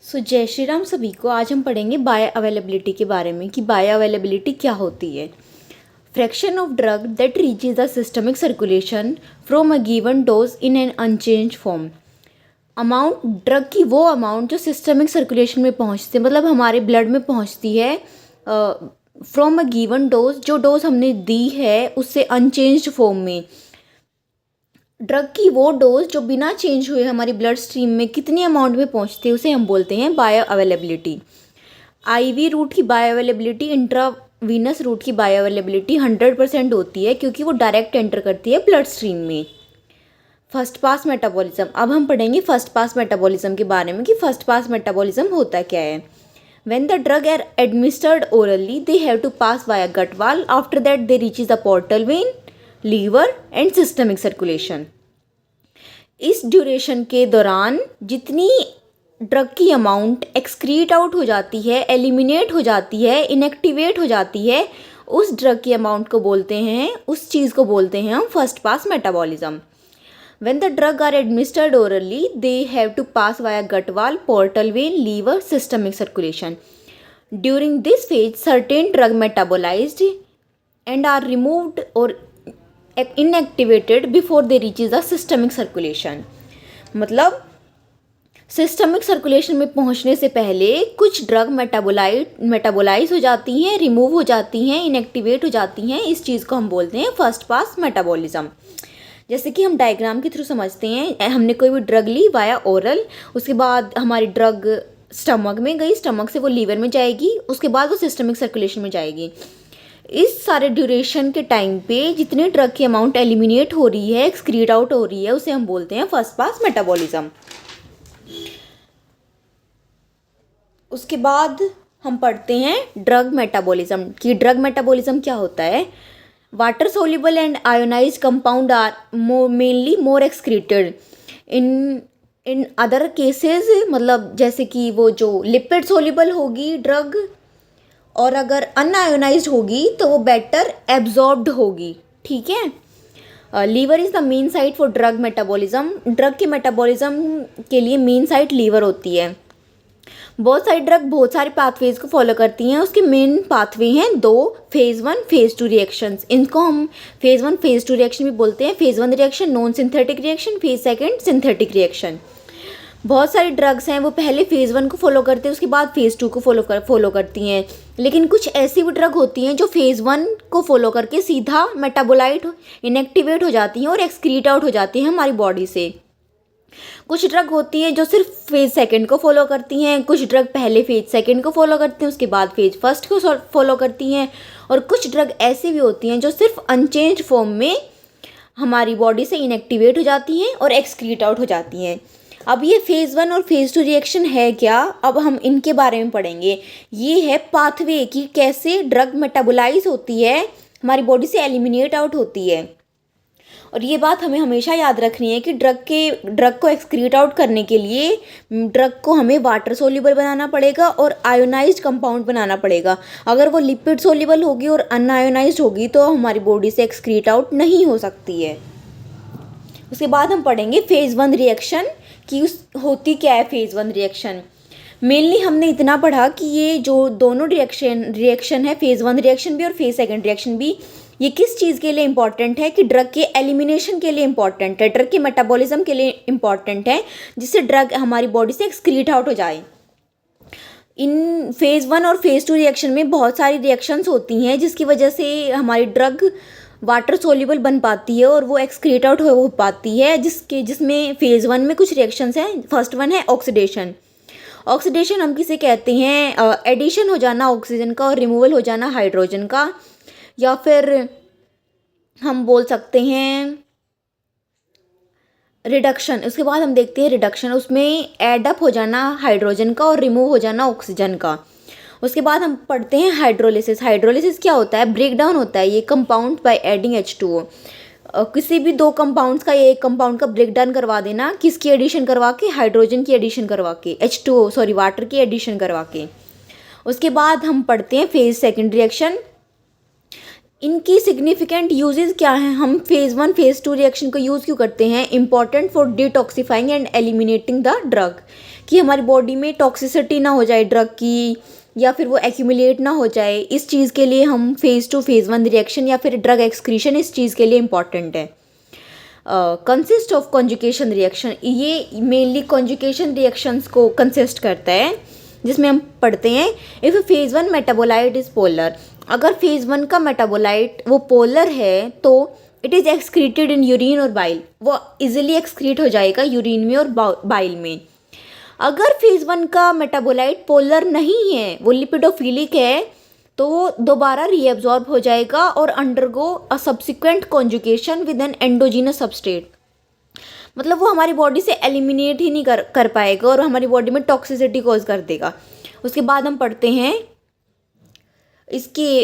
जय श्री राम सभी को। आज हम पढ़ेंगे बायो अवेलेबिलिटी के बारे में कि बायो अवेलेबिलिटी क्या होती है। Fraction of drug that reaches the systemic circulation from a given dose in an unchanged form. Amount, drug की वो अमाउंट जो सिस्टमिक सर्कुलेशन में पहुंचती है, मतलब हमारे ब्लड में पहुंचती है फ्रॉम अ गिवन डोज, जो डोज हमने दी है उससे अनचेंज्ड फॉर्म में। ड्रग की वो डोज जो बिना चेंज हुए हमारी ब्लड स्ट्रीम में कितनी अमाउंट में पहुंचती है उसे हम बोलते हैं बायो अवेलेबिलिटी। आईवी रूट की बायो अवेलेबिलिटी, इंट्रावीनस रूट की बायो अवेलेबिलिटी 100% होती है क्योंकि वो डायरेक्ट एंटर करती है ब्लड स्ट्रीम में। First pass metabolism. अब हम पढ़ेंगे फर्स्ट पास मेटाबॉलिज्म के बारे में कि फर्स्ट पास मेटाबॉलिज्म होता क्या है। When the drug are administered orally, they have to pass via gut wall. After that, they reaches the portal vein, liver and systemic circulation. इस ड्यूरेशन के दौरान जितनी ड्रग की अमाउंट एक्सक्रीट आउट हो जाती है, एलिमिनेट हो जाती है, इनएक्टिवेट हो जाती है, उस ड्रग की अमाउंट को बोलते हैं, उस चीज़ को बोलते हैं हम first pass metabolism. When the drug are administered orally, they have to pass via gut wall, portal vein, liver, systemic circulation. During this phase, certain drug metabolized and are removed or inactivated before they reaches the systemic circulation. मतलब systemic circulation में पहुंचने से पहले कुछ drug metabolise हो जाती हैं, remove हो जाती हैं, इनएक्टिवेट हो जाती हैं। इस चीज़ को हम बोलते हैं फर्स्ट पास मेटाबॉलिज्म। जैसे कि हम डायग्राम के थ्रू समझते हैं, हमने कोई भी ड्रग ली वाया ओरल, उसके बाद हमारी ड्रग स्टमक में गई, स्टमक से वो लीवर में जाएगी, उसके बाद वो सिस्टमिक सर्कुलेशन में जाएगी। इस सारे ड्यूरेशन के टाइम पे जितने ड्रग की अमाउंट एलिमिनेट हो रही है, एक्सक्रीट आउट हो रही है, उसे हम बोलते हैं फर्स्ट पास मेटाबॉलिज्म। उसके बाद हम पढ़ते हैं ड्रग मेटाबॉलिज्म कि ड्रग मेटाबॉलिज्म क्या होता है। Water soluble and ionized compound are mainly more excreted in other cases, मतलब जैसे कि वो जो लिपिड सोल्यूबल होगी ड्रग और अगर अनआयोनाइज्ड होगी तो वो बेटर एब्जॉर्ब्ड होगी। ठीक है। Liver is the main site for drug metabolism. Drug के मेटाबॉलिज्म के लिए मेन साइट लीवर होती है। बहुत सारी ड्रग बहुत सारे पाथवेज को फॉलो करती हैं। उसके मेन पाथवे हैं दो, फेज़ 1 फेज़ 2 रिएक्शंस। इनको हम फेज़ 1 फेज़ 2 रिएक्शन भी बोलते हैं। Phase 1 reaction non synthetic reaction, phase 2 synthetic reaction. बहुत सारी ड्रग्स हैं वो पहले फेज़ 1 को फॉलो करते हैं, उसके बाद फेज़ 2 को फॉलो करती हैं। लेकिन कुछ ऐसी भी ड्रग होती हैं जो फेज़ 1 को फॉलो करके सीधा मेटाबोलाइट इनएक्टिवेट हो जाती हैं और एक्सक्रीट आउट हो जाती हैं हमारी बॉडी से। कुछ ड्रग होती हैं जो सिर्फ फेज़ 2 को फॉलो करती हैं, कुछ ड्रग पहले फेज़ 2 को फॉलो करती हैं, उसके बाद फेज़ 1 को फॉलो करती हैं, और कुछ ड्रग ऐसी भी होती हैं जो सिर्फ अनचेंज फॉर्म में हमारी बॉडी से इनएक्टिवेट हो जाती हैं और एक्सक्रीट आउट हो जाती हैं। अब ये फेज़ 1 और फेज़ 2 रिएक्शन है क्या, अब हम इनके बारे में पढ़ेंगे। ये है पाथवे कि कैसे ड्रग मेटाबोलाइज होती है, हमारी बॉडी से एलिमिनेट आउट होती है। और ये बात हमें हमेशा याद रखनी है कि ड्रग को एक्सक्रीट आउट करने के लिए ड्रग को हमें वाटर सोल्यूबल बनाना पड़ेगा और आयोनाइज्ड कंपाउंड बनाना पड़ेगा। अगर वो लिपिड सोल्यूबल होगी और अनआयोनाइज्ड होगी तो हमारी बॉडी से एक्सक्रीट आउट नहीं हो सकती है। उसके बाद हम पढ़ेंगे फेज़ 1 रिएक्शन कि होती क्या है फेज़ 1 रिएक्शन। मेनली हमने इतना पढ़ा कि ये जो दोनों रिएक्शन है, फेज़ 1 रिएक्शन भी और फेज़ 2 रिएक्शन भी, ये किस चीज़ के लिए इंपॉर्टेंट है कि ड्रग के एलिमिनेशन के लिए इंपॉर्टेंट है, ड्रग के मेटाबॉलिज्म के लिए इंपॉर्टेंट है, जिससे ड्रग हमारी बॉडी से एक्सक्रीट आउट हो जाए। इन फेज़ 1 और फेज़ 2 रिएक्शन में बहुत सारी रिएक्शंस होती हैं जिसकी वजह से हमारी ड्रग वाटर सोल्यूबल बन पाती है और वो एक्सक्रीट आउट हो पाती है, जिसमें फेज़ 1 में कुछ रिएक्शंस हैं। फर्स्ट वन है ऑक्सीडेशन। ऑक्सीडेशन हम किसे कहते हैं, एडिशन हो जाना ऑक्सीजन का और रिमूवल हो जाना हाइड्रोजन का, या फिर हम बोल सकते हैं रिडक्शन। उसके बाद हम देखते हैं रिडक्शन, उसमें एडअप हो जाना हाइड्रोजन का और रिमूव हो जाना ऑक्सीजन का। उसके बाद हम पढ़ते हैं हाइड्रोलिसिस। हाइड्रोलिसिस क्या होता है, ब्रेक डाउन होता है ये कंपाउंड बाय एडिंग H2O। किसी भी दो कंपाउंड्स का या एक कंपाउंड का ब्रेक डाउन करवा देना, किसकी एडिशन करवा के, हाइड्रोजन की एडिशन करवा के, वाटर की एडिशन करवा के। उसके बाद हम पढ़ते हैं फेज़ 2 रिएक्शन। इनकी सिग्निफिकेंट यूजेस क्या हैं, हम फेज़ 1 फेज़ 2 रिएक्शन को यूज़ क्यों करते हैं, important for detoxifying and eliminating the drug, कि हमारी बॉडी में टॉक्सिसिटी ना हो जाए ड्रग की, या फिर वो एक्यूमुलेट ना हो जाए, इस चीज़ के लिए हम फेज़ 2 फेज़ 1 रिएक्शन या फिर ड्रग एक्सक्रीशन इस चीज़ के लिए इम्पॉर्टेंट है। कंसिस्ट ऑफ कॉन्जुगेशन रिएक्शन, ये मेनली कॉन्जुगेशन रिएक्शंस को कंसिस्ट करता है, जिसमें हम पढ़ते हैं if phase 1 metabolite is polar, अगर फेज़ 1 का मेटाबोलाइट वो पोलर है तो it is excreted in urine और बाइल, वो इजीली एक्सक्रीट हो जाएगा यूरिन में और बाइल में। अगर फेज़ 1 का मेटाबोलाइट पोलर नहीं है, वो लिपिडोफिलिक है, तो वो दोबारा रीअब्जॉर्ब हो जाएगा और undergo a subsequent conjugation with an endogenous substrate, मतलब वो हमारी बॉडी से एलिमिनेट ही नहीं कर पाएगा और हमारी बॉडी में टॉक्सिसिटी कॉज कर देगा। उसके बाद हम पढ़ते हैं इसके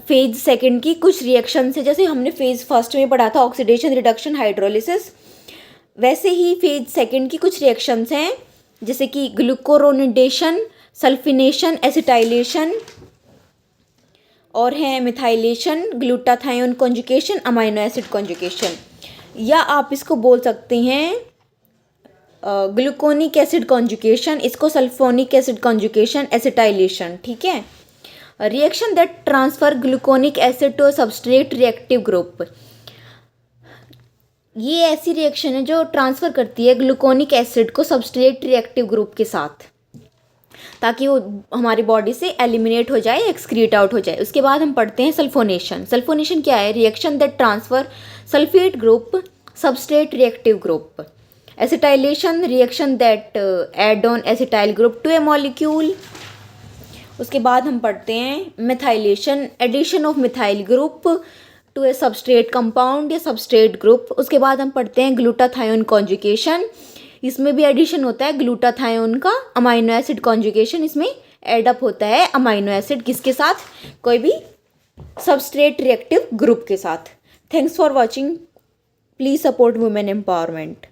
फेज सेकंड की कुछ रिएक्शन से, जैसे हमने फेज फर्स्ट में पढ़ा था ऑक्सीडेशन, रिडक्शन, हाइड्रोलिसिस, वैसे ही फेज सेकंड की कुछ रिएक्शंस हैं, जैसे कि ग्लूकोरोनिडेशन, सल्फिनेशन, एसिटाइलेशन, और है methylation, glutathione conjugation, amino acid conjugation, या आप इसको बोल सकते हैं ग्लूकोनिक एसिड कॉन्जुगेशन, इसको सल्फोनिक एसिड कॉन्जुगेशन, एसिटाइलेशन, ठीक है। Reaction that transfer gluconic acid to substrate reactive group, ये ऐसी रिएक्शन है जो ट्रांसफ़र करती है ग्लूकोनिक एसिड को सबस्ट्रेट रिएक्टिव ग्रुप के साथ, ताकि वो हमारी बॉडी से एलिमिनेट हो जाए, एक्सक्रीट आउट हो जाए। उसके बाद हम पढ़ते हैं सल्फोनेशन। सल्फोनेशन क्या है? Reaction that transfer sulphate group substrate reactive group. Acetylation, reaction that add on acetyl group to a molecule. उसके बाद हम पढ़ते हैं methylation, addition of methyl group to a substrate compound या सबस्ट्रेट ग्रुप। उसके बाद हम पढ़ते हैं ग्लूटाथायोन कॉन्जुगेशन, इसमें भी एडिशन होता है ग्लूटाथायोन का, अमाइनो एसिड कॉन्जुगेशन, इसमें एडअप होता है अमाइनो एसिड किसके साथ? कोई भी सबस्ट्रेट रिएक्टिव ग्रुप के साथ। Thanks for watching, please support women empowerment.